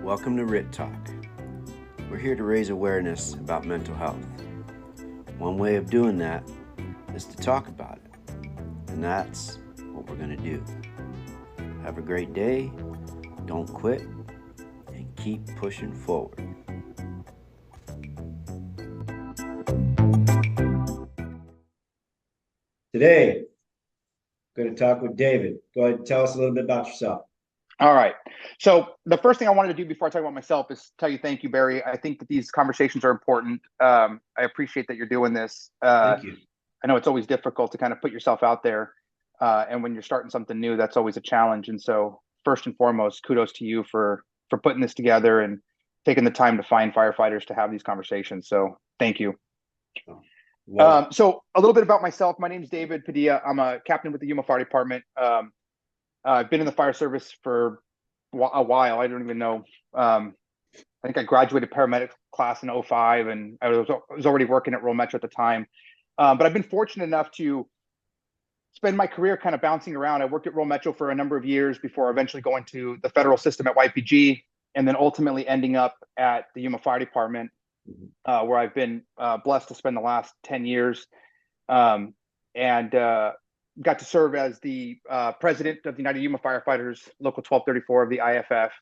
Welcome to RIT Talk. We're here to raise awareness about mental health. One way of doing that is to talk about it, and that's what we're going to do. Have a great day, don't quit, and keep pushing forward. Today, I'm going to talk with David. Go ahead and tell us a little bit about yourself. All right. So the first thing I wanted to do before I talk about myself is tell you thank you, Barry. I think that these conversations are important. I appreciate that you're doing this. Thank you. I know it's always difficult to kind of put yourself out there. And when you're starting something new, that's always a challenge. And so first and foremost, kudos to you for putting this together and taking the time to find firefighters to have these conversations. So thank you. Well, So a little bit about myself. My name is David Padilla. I'm a captain with the Yuma Fire Department. I've been in the fire service for a while. I don't even know. I think I graduated paramedic class in 2005, and I was already working at Rural Metro at the time. But I've been fortunate enough to spend my career kind of bouncing around. I worked at Rural Metro for a number of years before eventually going to the federal system at YPG, and then ultimately ending up at the Yuma Fire Department, where I've been blessed to spend the last 10 years. And got to serve as the president of the United Yuma Firefighters, Local 1234 of the IFF,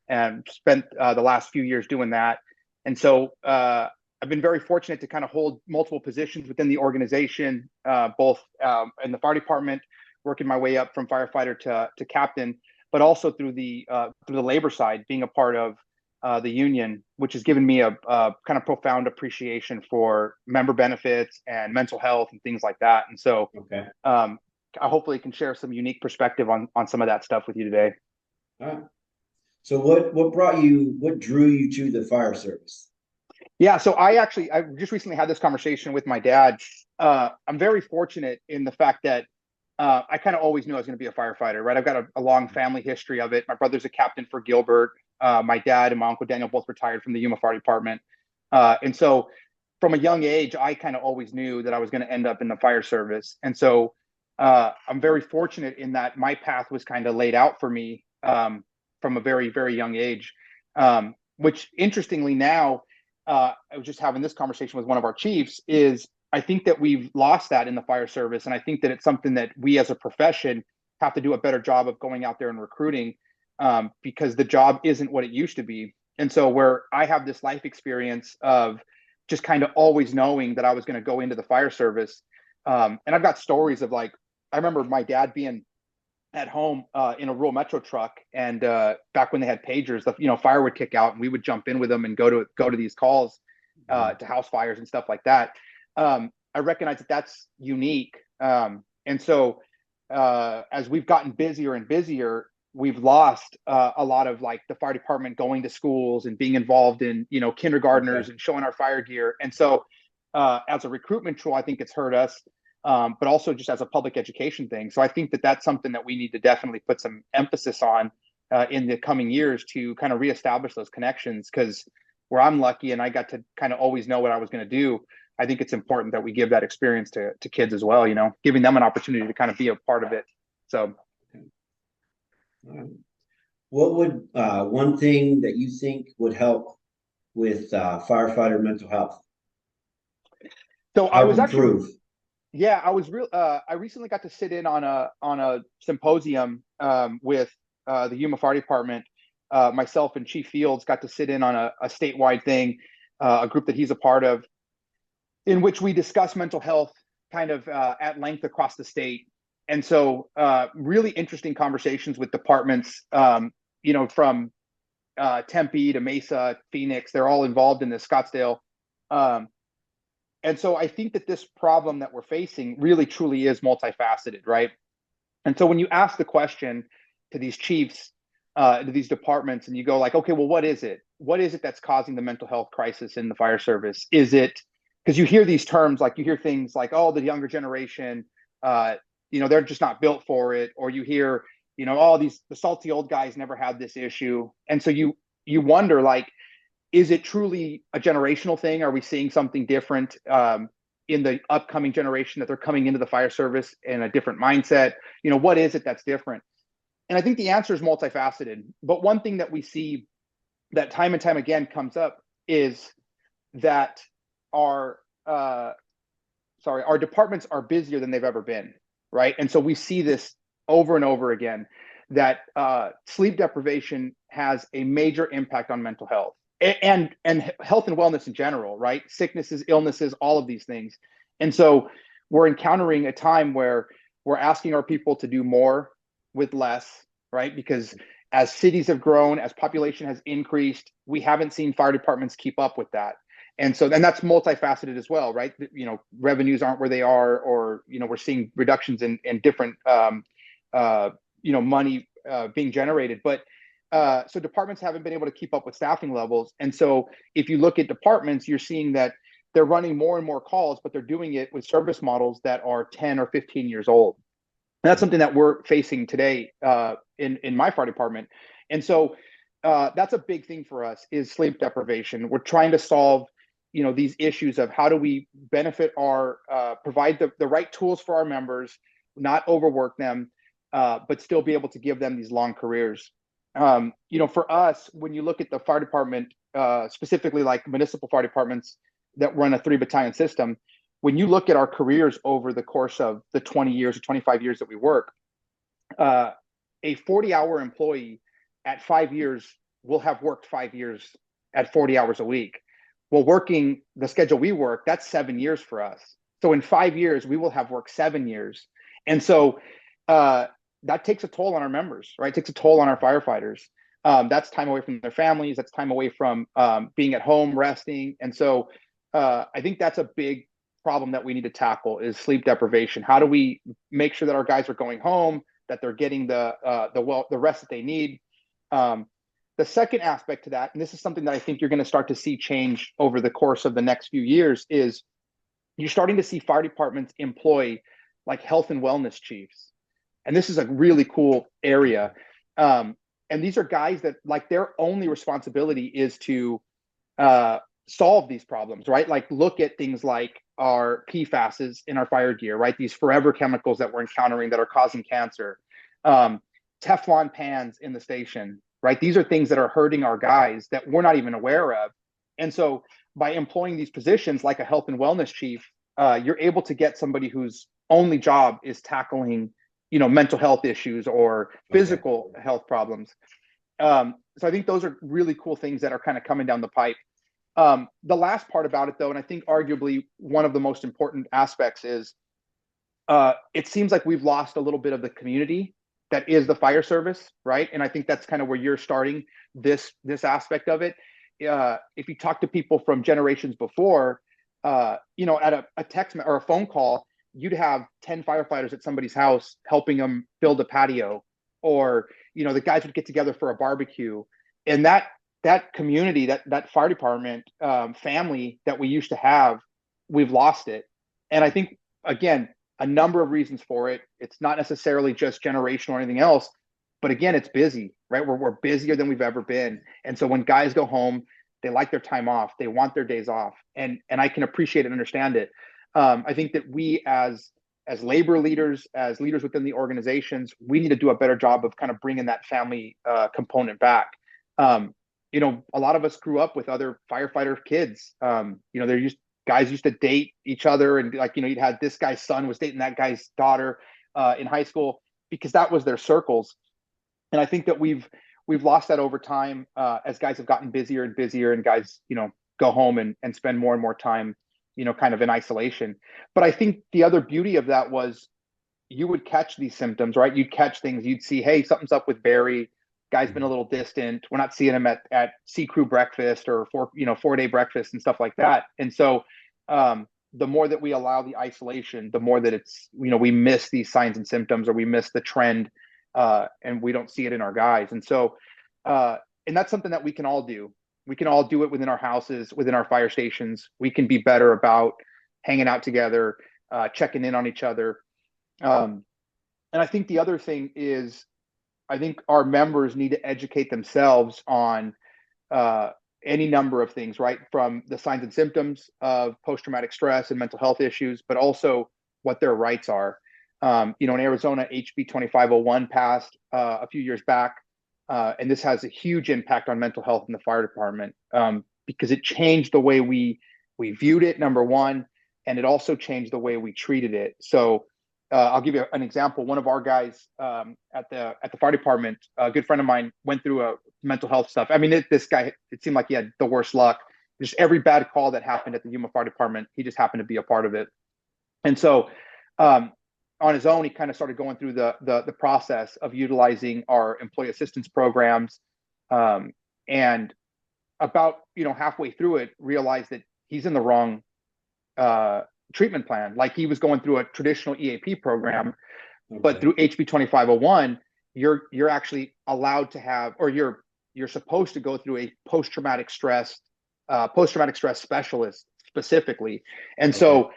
and spent the last few years doing that. And so I've been very fortunate to kind of hold multiple positions within the organization, both in the fire department, working my way up from firefighter to captain, but also through the labor side, being a part of the union, which has given me a kind of profound appreciation for member benefits and mental health and things like that. And so I hopefully can share some unique perspective on some of that stuff with you today. all right. So what drew you to the fire service? Yeah, so I just recently had this conversation with my dad. I'm very fortunate in the fact that I kind of always knew I was going to be a firefighter, right? I've got a long family history of it. My brother's a captain for Gilbert. My dad and my uncle Daniel both retired from the Yuma Fire Department. And so from a young age, I kind of always knew that I was going to end up in the fire service. And so I'm very fortunate in that my path was kind of laid out for me from a very, very young age, which interestingly now, I was just having this conversation with one of our chiefs, is I think that we've lost that in the fire service. And I think that it's something that we as a profession have to do a better job of going out there and recruiting, because the job isn't what it used to be. And so where I have this life experience of just kind of always knowing that I was going to go into the fire service. And I've got stories of, like, I remember my dad being at home in a Rural Metro truck, and back when they had pagers, fire would kick out and we would jump in with them and go to these calls to house fires and stuff like that. I recognize that that's unique. And so as we've gotten busier and busier, we've lost a lot of, like, the fire department going to schools and being involved in, kindergartners and showing our fire gear. And so as a recruitment tool, I think it's hurt us. But also just as a public education thing. So I think that that's something that we need to definitely put some emphasis on in the coming years to kind of reestablish those connections, because where I'm lucky and I got to kind of always know what I was going to do, I think it's important that we give that experience to kids as well, giving them an opportunity to kind of be a part of it. So what would one thing that you think would help with firefighter mental health? So I was improve? I recently got to sit in on a symposium with the Yuma Fire Department. Myself and Chief Fields got to sit in on a statewide thing, a group that he's a part of, in which we discuss mental health kind of at length across the state. And so really interesting conversations with departments, from Tempe to Mesa, Phoenix. They're all involved in this, Scottsdale. And so I think that this problem that we're facing really truly is multifaceted, right? And so when you ask the question to these chiefs, to these departments, and you go like, okay, well, what is it? What is it that's causing the mental health crisis in the fire service? Is it, because you hear these terms, like you hear things like, oh, the younger generation, they're just not built for it. Or you hear, the salty old guys never had this issue. And so you wonder, like, is it truly a generational thing? Are we seeing something different in the upcoming generation, that they're coming into the fire service in a different mindset? What is it that's different? And I think the answer is multifaceted. But one thing that we see that time and time again comes up is that our our departments are busier than they've ever been, right? And so we see this over and over again, that sleep deprivation has a major impact on mental health and health and wellness in general, right? Sicknesses, illnesses, all of these things. And so we're encountering a time where we're asking our people to do more with less, right? Because as cities have grown, as population has increased, we haven't seen fire departments keep up with that. And so, and that's multifaceted as well, right? You know, revenues aren't where they are, or, you know, we're seeing reductions in different, you know, money being generated. But so departments haven't been able to keep up with staffing levels. And so if you look at departments, you're seeing that they're running more and more calls, but they're doing it with service models that are 10 or 15 years old. And that's something that we're facing today in my fire department. And so that's a big thing for us, is sleep deprivation. We're trying to solve, you know, these issues of how do we benefit our provide the right tools for our members, not overwork them, but still be able to give them these long careers. You know, for us, when you look at the fire department, specifically like municipal fire departments that run a 3 battalion system, when you look at our careers over the course of the 20 years or 25 years that we work, a 40-hour employee at 5 years will have worked 5 years at 40 hours a week. Well, working the schedule we work, that's 7 years for us. So in 5 years, we will have worked 7 years. And so that takes a toll on our members, right? It takes a toll on our firefighters. That's time away from their families. That's time away from being at home, resting. And so I think that's a big problem that we need to tackle, is sleep deprivation. How do we make sure that our guys are going home, that they're getting the rest that they need? The second aspect to that, and this is something that I think you're going to start to see change over the course of the next few years, is you're starting to see fire departments employ like health and wellness chiefs. And this is a really cool area. And these are guys that, like, their only responsibility is to solve these problems, right? Like, look at things like our PFASs in our fire gear, right? These forever chemicals that we're encountering that are causing cancer. Teflon pans in the station, right? These are things that are hurting our guys that we're not even aware of. And so by employing these positions like a health and wellness chief, you're able to get somebody whose only job is tackling, you know, mental health issues or physical health problems. So I think those are really cool things that are kind of coming down the pipe. The last part about it, though, and I think arguably one of the most important aspects, is it seems like we've lost a little bit of the community that is the fire service, right? And I think that's kind of where you're starting this aspect of it. If you talk to people from generations before, you know, at a text or a phone call, you'd have 10 firefighters at somebody's house helping them build a patio, or, you know, the guys would get together for a barbecue. And that community, that fire department family that we used to have, we've lost it. And I think, again, a number of reasons for it. It's not necessarily just generational or anything else, but again, it's busy, right? We're busier than we've ever been. And so when guys go home, they like their time off, they want their days off. And I can appreciate and understand it. I think that we as labor leaders, as leaders within the organizations, we need to do a better job of kind of bringing that family component back. You know, a lot of us grew up with other firefighter kids. You know, guys used to date each other, and, like, you know, you'd had this guy's son was dating that guy's daughter in high school, because that was their circles. And I think that we've lost that over time as guys have gotten busier and busier, and guys, you know, go home and spend more and more time, you know, kind of in isolation. But I think the other beauty of that was you would catch these symptoms, right? You'd catch things. You'd see, hey, something's up with Barry. Guy's been a little distant. We're not seeing him at sea crew breakfast or 4-day breakfast and stuff like that. And so the more that we allow the isolation, the more that it's, you know, we miss these signs and symptoms, or we miss the trend, and we don't see it in our guys. And so, and that's something that we can all do. We can all do it within our houses, within our fire stations. We can be better about hanging out together, checking in on each other. And I think the other thing is, I think our members need to educate themselves on any number of things, right? From the signs and symptoms of post-traumatic stress and mental health issues, but also what their rights are. You know, in Arizona, HB 2501 passed a few years back. and this has a huge impact on mental health in the fire department, because it changed the way we viewed it, number one, and it also changed the way we treated it. So I'll give you an example. One of our guys at the fire department, a good friend of mine, went through a mental health stuff. I mean, this guy, it seemed like he had the worst luck. Just every bad call that happened at the Yuma Fire Department, he just happened to be a part of it. And so on his own, he kind of started going through the process of utilizing our employee assistance programs, and about halfway through it, realized that he's in the wrong treatment plan. Like, he was going through a traditional EAP program, but through HB 2501, you're actually allowed to have, or you're supposed to go through a post-traumatic stress specialist specifically. And so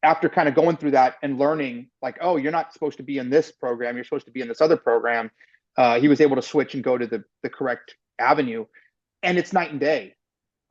after kind of going through that and learning, like, oh, you're not supposed to be in this program, you're supposed to be in this other program, he was able to switch and go to the correct avenue. And it's night and day,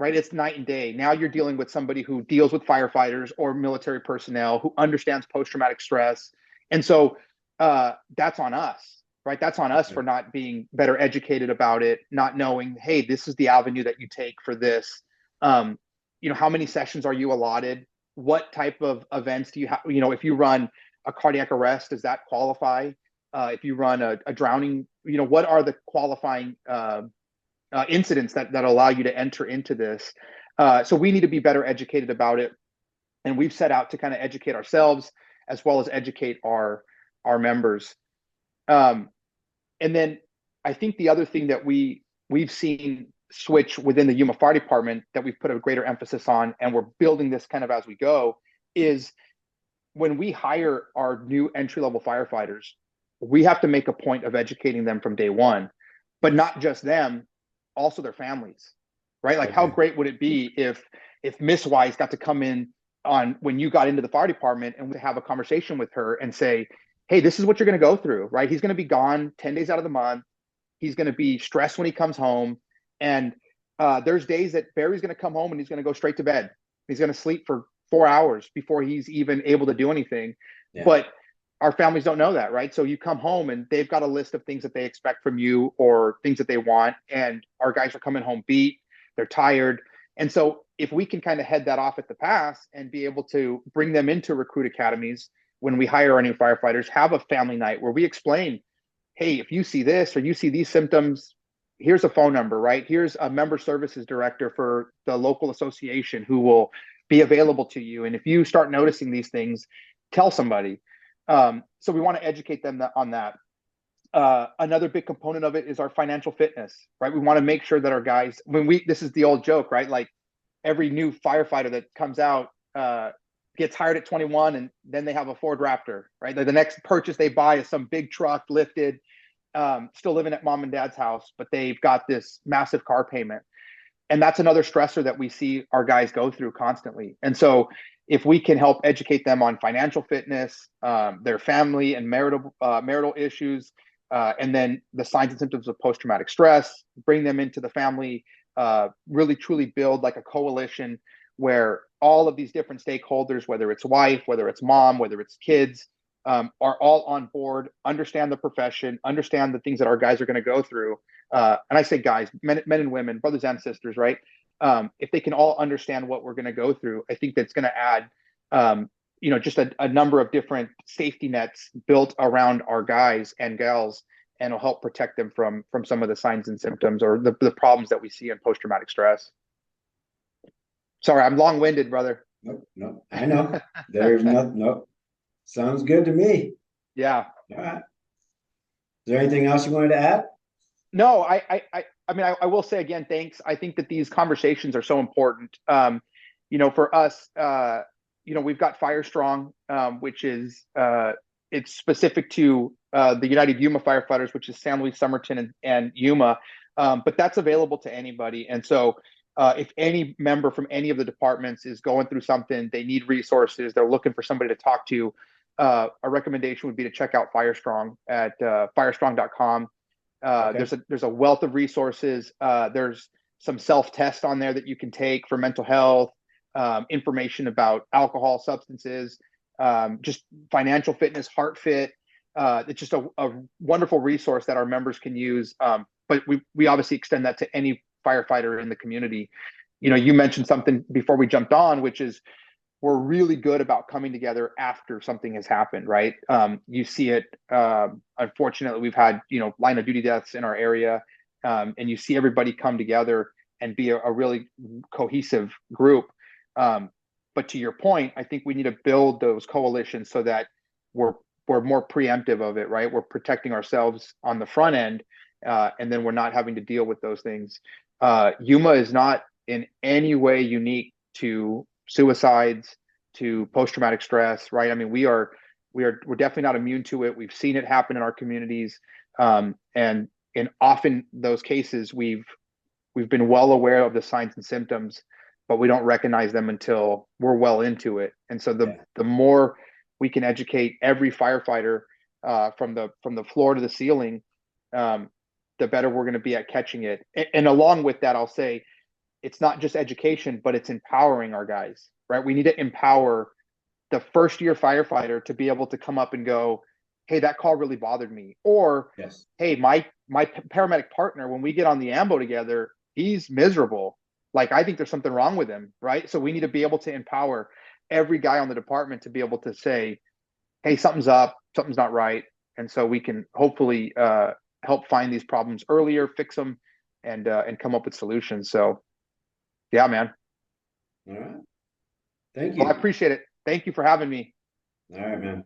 right? It's night and day. Now you're dealing with somebody who deals with firefighters or military personnel, who understands post-traumatic stress. And so that's on us, right? That's on us for not being better educated about it, not knowing, hey, this is the avenue that you take for this. How many sessions are you allotted? What type of events do you have? If you run a cardiac arrest, does that qualify? If you run a drowning, what are the qualifying incidents that allow you to enter into this? So we need to be better educated about it. And we've set out to kind of educate ourselves as well as educate our members. And then I think the other thing that we've seen switch within the Yuma Fire Department, that we've put a greater emphasis on, and we're building this kind of as we go, is when we hire our new entry-level firefighters, we have to make a point of educating them from day one, but not just them, also their families, right? Like, how great would it be if Miss Wise got to come in on when you got into the fire department and have a conversation with her and say, hey, this is what you're going to go through, right? He's going to be gone 10 days out of the month. He's going to be stressed when he comes home. And there's days that Barry's going to come home and he's going to go straight to bed. He's going to sleep for 4 hours before he's even able to do anything. Yeah. But our families don't know that, right? So you come home and they've got a list of things that they expect from you or things that they want. And our guys are coming home beat, they're tired. And so if we can kind of head that off at the pass and be able to bring them into recruit academies, when we hire our new firefighters, have a family night where we explain, hey, if you see this or you see these symptoms, here's a phone number, right? Here's a member services director for the local association who will be available to you. And if you start noticing these things, tell somebody. So we want to educate them on that. Another big component of it is our financial fitness, right? We want to make sure that our guys, this is the old joke, right? Like, every new firefighter that comes out gets hired at 21 and then they have a Ford Raptor, right? The next purchase they buy is some big truck lifted, still living at mom and dad's house, but they've got this massive car payment. And that's another stressor that we see our guys go through constantly. And so if we can help educate them on financial fitness, their family and marital issues, and then the signs and symptoms of post-traumatic stress, bring them into the family, really truly build like a coalition where all of these different stakeholders, whether it's wife, whether it's mom, whether it's kids, are all on board, understand the profession, understand the things that our guys are going to go through. And I say guys, men and women, brothers and sisters, right? If they can all understand what we're going to go through, I think that's going to add, just a number of different safety nets built around our guys and gals, and it'll help protect them from some of the signs and symptoms or the problems that we see in post-traumatic stress. Sorry, I'm long-winded, brother. No, I know. There's no. Sounds good to me. Yeah. All right. Is there anything else you wanted to add? No, I will say again, thanks. I think that these conversations are so important. For us, we've got Fire Strong, which is it's specific to the United Yuma Firefighters, which is San Luis, Somerton, and Yuma. But that's available to anybody. And so if any member from any of the departments is going through something, they need resources, they're looking for somebody to talk to, a recommendation would be to check out Firestrong at firestrong.com. Okay. There's a wealth of resources. There's some self-tests on there that you can take for mental health, information about alcohol, substances, just financial fitness, heart fit. It's just a wonderful resource that our members can use. but we obviously extend that to any firefighter in the community. You mentioned something before we jumped on, which is we're really good about coming together after something has happened, right? You see it. Unfortunately, we've had line of duty deaths in our area, and you see everybody come together and be a really cohesive group. But to your point, I think we need to build those coalitions so that we're more preemptive of it, right? We're protecting ourselves on the front end, and then we're not having to deal with those things. Yuma is not in any way unique to suicides, to post-traumatic stress, right? I mean, we're definitely not immune to it. We've seen it happen in our communities, and in often those cases, we've been well aware of the signs and symptoms, but we don't recognize them until we're well into it. And so the more we can educate every firefighter from the floor to the ceiling, the better we're going to be at catching it. And along with that, I'll say it's not just education, but it's empowering our guys, right? We need to empower the first year firefighter to be able to come up and go, hey, that call really bothered me. Or, Yes. hey, my paramedic partner, when we get on the ambo together, he's miserable. Like, I think there's something wrong with him, right? So we need to be able to empower every guy on the department to be able to say, hey, something's up, something's not right. And so we can hopefully help find these problems earlier, fix them, and come up with solutions. So yeah, man. All right. Thank Well, I you. appreciate it. Thank you for having me. All right, man.